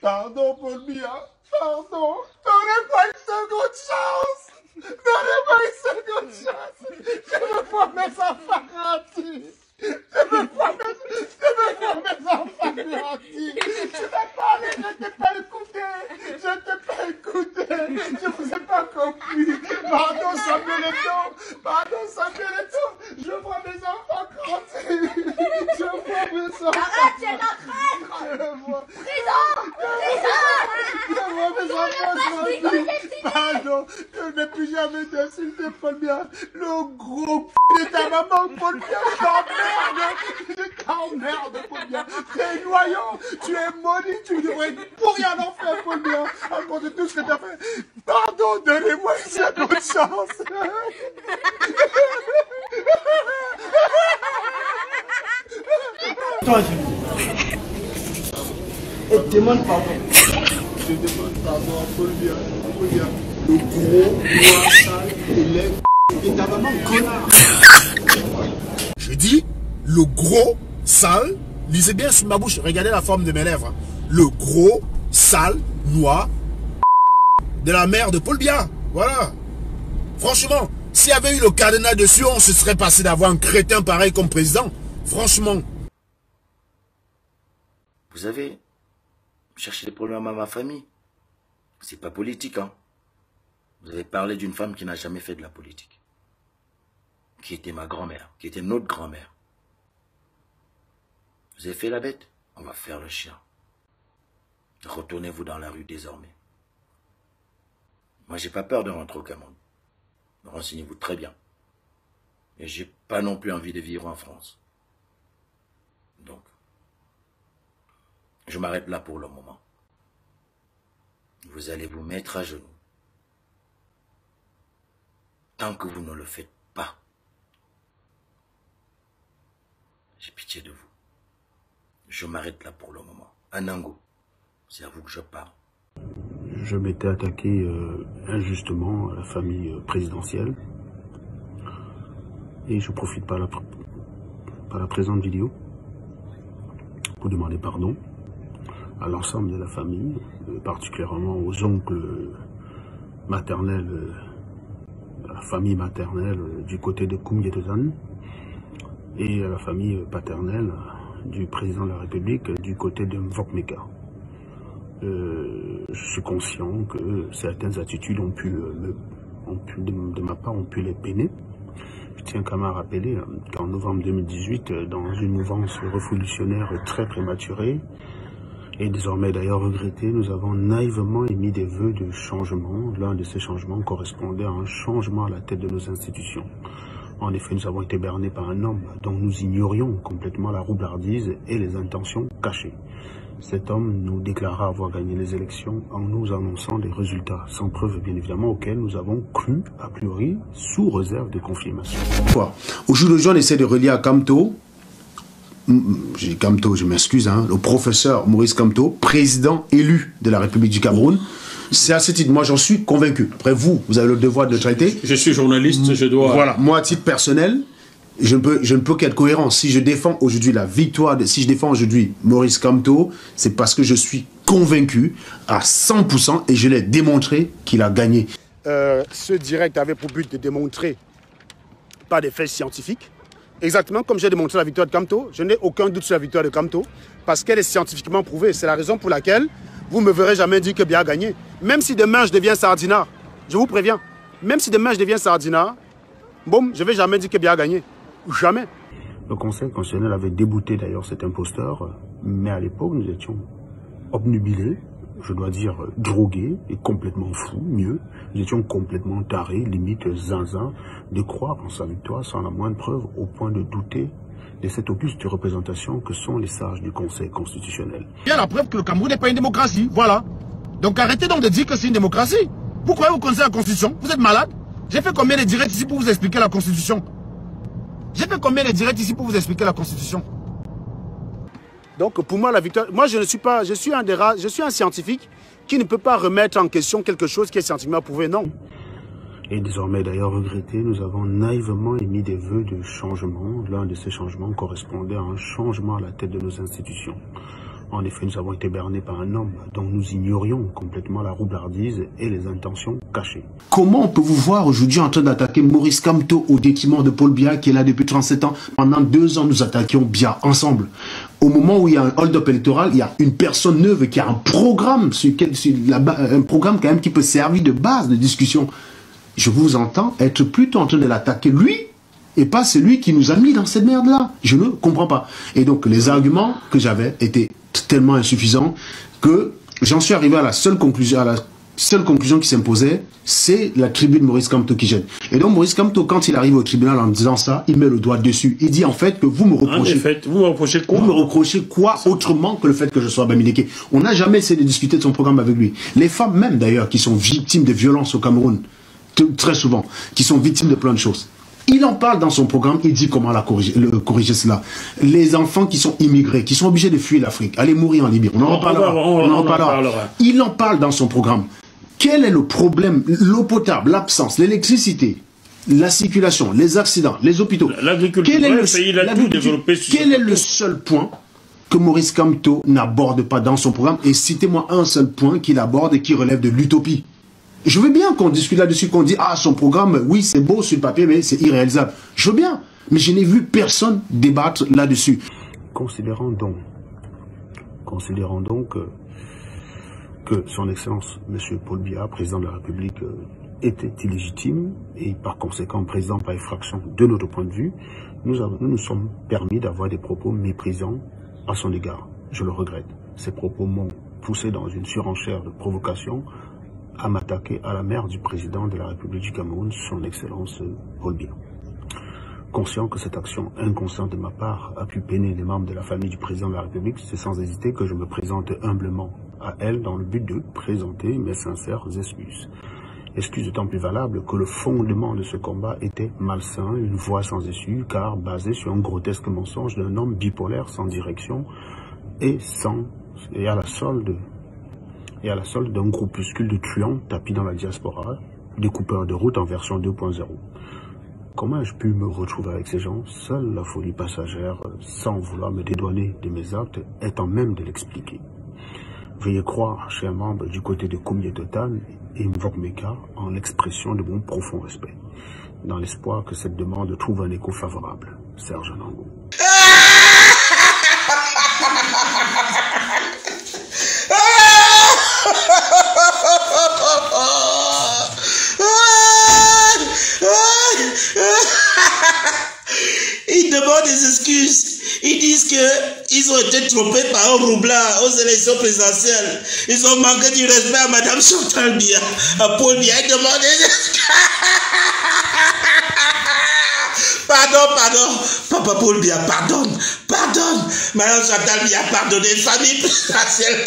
Pardon, Paul Biya. Pardon. Donnez-moi une seconde chance. Donnez-moi une seconde chance. Je veux voir mes enfants grandir. Je veux voir mes enfants grandir. Je vais parler, je ne t'ai pas écouté. Je ne t'ai pas écouté. Je ne vous ai pas compris. Pardon, Samuel Eto'o. Pardon, Samuel Eto'o. Je vois mes enfants grandir. Je vois mes enfants. Arrête, c'est un traître. Prison. Je vois mes enfants grandir. Pardon, je n'ai plus jamais d'insulté Paul Biya. Le gros de ta maman, Paul Biya. Je t'emmerde, Paul Biya. Tu es noyau, tu es maudit, tu devrais pour rien en faire, Paul Biya. À cause de tout ce que tu as fait. Pardon, donnez-moi une seconde chance. Toi, je demande pardon. Je demande pardon à Paul Biya. Paul Biya. Le gros, noir, sale, élève, et ta maman, connard. Je dis, le gros, sale, lisez bien sur ma bouche, regardez la forme de mes lèvres. Le gros, sale, noir, de la mère de Paul Biya. Voilà. Franchement, s'il y avait eu le cardinal dessus, on se serait passé d'avoir un crétin pareil comme président. Franchement. Vous avez cherché des problèmes à ma famille. C'est pas politique, hein. Vous avez parlé d'une femme qui n'a jamais fait de la politique. Qui était ma grand-mère, qui était notre grand-mère. Vous avez fait la bête, on va faire le chien. Retournez-vous dans la rue désormais. Moi, j'ai pas peur de rentrer au Cameroun. Renseignez-vous très bien. Et j'ai pas non plus envie de vivre en France. Donc, je m'arrête là pour le moment. Vous allez vous mettre à genoux. Tant que vous ne le faites pas, j'ai pitié de vous. Je m'arrête là pour le moment. Anango, c'est à vous que je parle. Je m'étais attaqué injustement à la famille présidentielle. Et je profite par la présente vidéo pour demander pardon à l'ensemble de la famille, particulièrement aux oncles maternels, à la famille maternelle du côté de Koumietetan et à la famille paternelle du président de la République du côté de Mvokmeka. Je suis conscient que certaines attitudes de ma part ont pu les peiner. Je tiens quand même à rappeler qu'en novembre 2018, dans une mouvance révolutionnaire très prématurée, et désormais d'ailleurs regrettée, nous avons naïvement émis des vœux de changement. L'un de ces changements correspondait à un changement à la tête de nos institutions. En effet, nous avons été bernés par un homme dont nous ignorions complètement la roublardise et les intentions cachées. Cet homme nous déclara avoir gagné les élections en nous annonçant des résultats, sans preuve bien évidemment, auxquels nous avons cru, a priori, sous réserve de confirmation. Aujourd'hui, on essaie de relier à Kamto, j'ai Kamto, je m'excuse, hein, le professeur Maurice Kamto, président élu de la République du Cameroun. C'est à ce titre, moi j'en suis convaincu. Après vous, vous avez le devoir de le traiter. Je suis journaliste, je dois... Voilà, moi à titre personnel, je ne peux qu'être cohérent. Si je défends aujourd'hui la victoire, si je défends aujourd'hui Maurice Kamto, c'est parce que je suis convaincu à 100% et je l'ai démontré qu'il a gagné. Ce direct avait pour but de démontrer par des faits scientifiques, exactement comme j'ai démontré la victoire de Kamto. Je n'ai aucun doute sur la victoire de Kamto parce qu'elle est scientifiquement prouvée. C'est la raison pour laquelle vous ne me verrez jamais dire que Biya a gagné. Même si demain je deviens Sardinat, je vous préviens, même si demain je deviens Sardinat, boum, je ne vais jamais dire que Biya a gagné. Jamais. Le Conseil constitutionnel avait débouté d'ailleurs cet imposteur, mais à l'époque nous étions obnubilés, je dois dire drogués et complètement fous, mieux. Nous étions complètement tarés, limite zinzin, de croire en sa victoire sans la moindre preuve, au point de douter de cette auguste représentation que sont les sages du Conseil constitutionnel. Il y a la preuve que le Cameroun n'est pas une démocratie, voilà. Donc arrêtez donc de dire que c'est une démocratie. Pourquoi vous connaissez la Constitution? Vous êtes malade? J'ai fait combien de directs ici pour vous expliquer la Constitution? J'ai fait combien de directs ici pour vous expliquer la Constitution? Donc pour moi la victoire, moi je ne suis pas, je suis un scientifique qui ne peut pas remettre en question quelque chose qui est scientifiquement prouvé, non. Et désormais d'ailleurs regretté, nous avons naïvement émis des vœux de changement. L'un de ces changements correspondait à un changement à la tête de nos institutions. En effet, nous avons été bernés par un homme dont nous ignorions complètement la roublardise et les intentions cachées. Comment peut-vous voir aujourd'hui en train d'attaquer Maurice Kamto au détriment de Paul Biya qui est là depuis 37 ans? Pendant 2 ans, nous attaquions Biya ensemble. Au moment où il y a un hold-up électoral, il y a une personne neuve qui a un programme, un programme quand même qui peut servir de base de discussion. Je vous entends être plutôt en train de l'attaquer lui, et pas celui qui nous a mis dans cette merde-là. Je ne comprends pas. Et donc, les arguments que j'avais étaient tellement insuffisants que j'en suis arrivé à la seule conclusion qui s'imposait, c'est la tribune Maurice Kamto qui gêne. Et donc, Maurice Kamto, quand il arrive au tribunal en disant ça, il met le doigt dessus. Il dit en fait que vous me reprochez. En fait, vous me reprochez quoi? Vous me reprochez quoi autrement que le fait que je sois Bamileke? On n'a jamais essayé de discuter de son programme avec lui. Les femmes même d'ailleurs, qui sont victimes de violences au Cameroun, très souvent, qui sont victimes de plein de choses. Il en parle dans son programme, il dit comment corriger cela. Les enfants qui sont immigrés, qui sont obligés de fuir l'Afrique, aller mourir en Libye, on en reparlera. Il en parle dans son programme. Quel est le problème? L'eau potable, l'absence, l'électricité, la circulation, les accidents, les hôpitaux. L'agriculture, quel est le seul point que Maurice Kamto n'aborde pas dans son programme? Et citez-moi un seul point qu'il aborde et qui relève de l'utopie. Je veux bien qu'on discute là-dessus, qu'on dise « Ah, son programme, oui, c'est beau sur le papier, mais c'est irréalisable. » Je veux bien, mais je n'ai vu personne débattre là-dessus. Considérons donc que son Excellence, M. Paul Biya, président de la République, était illégitime et par conséquent président par effraction de notre point de vue, nous nous sommes permis d'avoir des propos méprisants à son égard. Je le regrette. Ces propos m'ont poussé dans une surenchère de provocation à m'attaquer à la mère du président de la République du Cameroun, son Excellence Paul Biya. Conscient que cette action inconsciente de ma part a pu peiner les membres de la famille du président de la République, c'est sans hésiter que je me présente humblement à elle dans le but de présenter mes sincères excuses. Excuses d'autant plus valables que le fondement de ce combat était malsain, une voie sans issue, car basé sur un grotesque mensonge d'un homme bipolaire sans direction et à la solde d'un groupuscule de truands tapis dans la diaspora, des coupeurs de route en version 2.0. Comment ai-je pu me retrouver avec ces gens? Seule la folie passagère, sans vouloir me dédouaner de mes actes, est en même de l'expliquer. Veuillez croire, chers membres, du côté de Koumie Total et Mvokmeka, en l'expression de mon profond respect, dans l'espoir que cette demande trouve un écho favorable. Serge Anango. Ils demandent des excuses. Ils disent qu'ils ont été trompés par un roublard aux élections présidentielles. Ils ont manqué du respect à Madame Chantal Biya, à Paul Biya. Ils demandent des excuses. Pardon, Papa Paul Biya, pardonne. Madame Chantal Biya, pardonnez, famille présidentielle.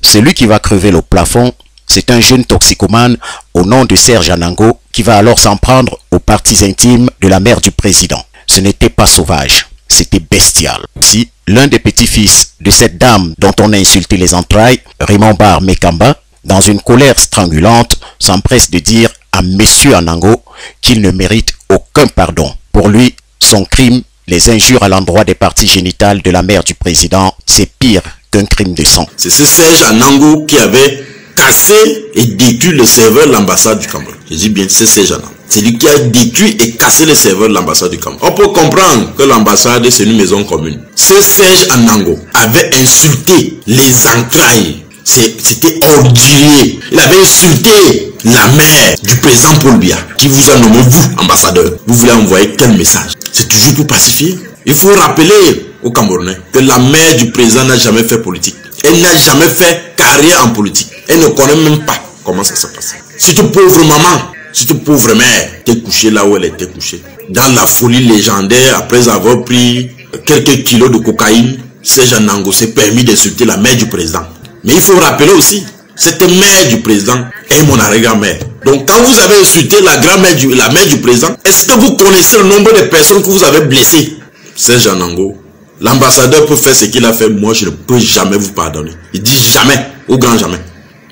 Celui qui va crever le plafond, c'est un jeune toxicomane au nom de Serge Anango qui va alors s'en prendre aux parties intimes de la mère du président. Ce n'était pas sauvage, c'était bestial. Si l'un des petits-fils de cette dame dont on a insulté les entrailles, Raymond Bar Mekamba, dans une colère strangulante, s'empresse de dire à Monsieur Anango qu'il ne mérite aucun pardon. Pour lui, son crime, les injures à l'endroit des parties génitales de la mère du président, c'est pire qu'un crime de sang. C'est ce Serge Anango qui avait cassé et détruit le serveur de l'ambassade du Cameroun. Je dis bien, c'est Serge Anango. C'est lui qui a détruit et cassé le serveur de l'ambassade du Cameroun. On peut comprendre que l'ambassade, c'est une maison commune. Ce Serge Anango avait insulté les entrailles. C'était ordurier. Il avait insulté la mère du président Paul Biya, qui vous a nommé, vous, ambassadeur. Vous voulez envoyer quel message? C'est toujours pour pacifier. Il faut rappeler aux Camerounais que la mère du président n'a jamais fait politique. Elle n'a jamais fait carrière en politique. Elle ne connaît même pas comment ça s'est passé. Surtout pauvre maman, surtout pauvre mère, était couchée là où elle était couchée. Dans la folie légendaire, après avoir pris quelques kilos de cocaïne, Serge Anango s'est permis d'insulter la mère du président. Mais il faut rappeler aussi, cette mère du président est mon arrière-grand-mère. Donc quand vous avez insulté la mère du président, est-ce que vous connaissez le nombre de personnes que vous avez blessées? Serge Anango, l'ambassadeur peut faire ce qu'il a fait, moi je ne peux jamais vous pardonner. Il dit jamais, au grand jamais.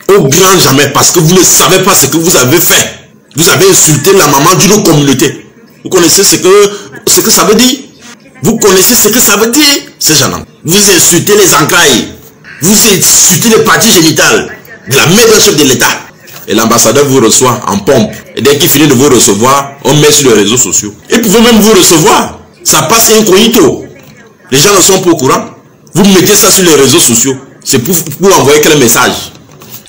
Au grand jamais, parce que vous ne savez pas ce que vous avez fait. Vous avez insulté la maman d'une communauté. Vous connaissez ce que ça veut dire? Vous connaissez ce que ça veut dire, ces gens-là. Vous insultez les entrailles. Vous insultez les parties génitales de la main d'un chef de l'État. Et l'ambassadeur vous reçoit en pompe. Et dès qu'il finit de vous recevoir, on met sur les réseaux sociaux. Ils pouvaient même vous recevoir. Ça passe incognito. Les gens ne sont pas au courant. Vous mettez ça sur les réseaux sociaux. C'est pour envoyer quel message?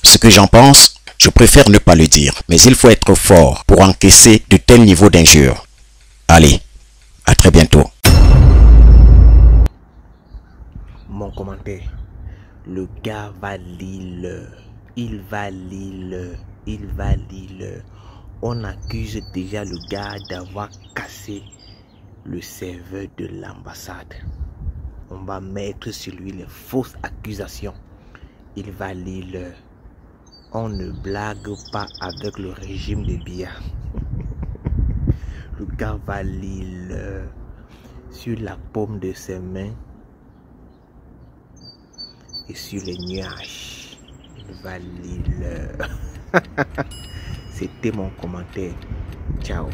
Ce que j'en pense, je préfère ne pas le dire. Mais il faut être fort pour encaisser de tels niveaux d'injures. Allez, à très bientôt. Mon commentaire. Le gars va lire. Il va lire. On accuse déjà le gars d'avoir cassé le serveur de l'ambassade. On va mettre sur lui les fausses accusations. Il va lire. On ne blague pas avec le régime de Biya. Le gars va lire sur la paume de ses mains et sur les nuages. Il va lire. C'était mon commentaire. Ciao.